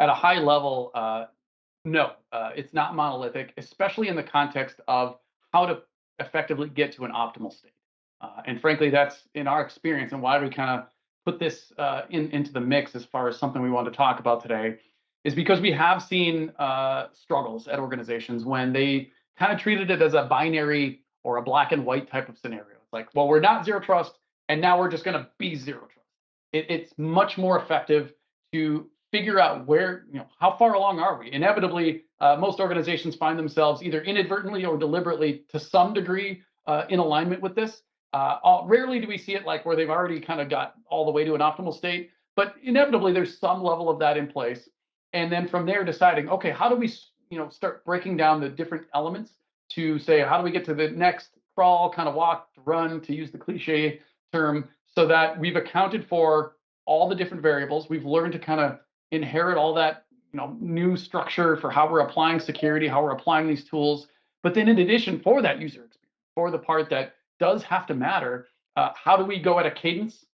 At a high level, no, it's not monolithic, especially in the context of how to effectively get to an optimal state. And frankly, that's in our experience and why we kind of put this into the mix as far as something we want to talk about today, is because we have seen struggles at organizations when they kind of treated it as a binary or a black and white type of scenario. It's like, well, we're not zero trust, and now we're just going to be zero trust. It's much more effective to figure out where, how far along are we. Inevitably, most organizations find themselves either inadvertently or deliberately to some degree in alignment with this. Rarely do we see it like where they've already kind of got all the way to an optimal state, but inevitably there's some level of that in place. And then from there deciding, okay, how do we start breaking down the different elements to say, how do we get to the next crawl, kind of walk, run, to use the cliche term, so that we've accounted for all the different variables. We've learned to kind of inherit all that, new structure for how we're applying security, how we're applying these tools. But then in addition, for that user experience, for the part that does have to matter, how do we go at a cadence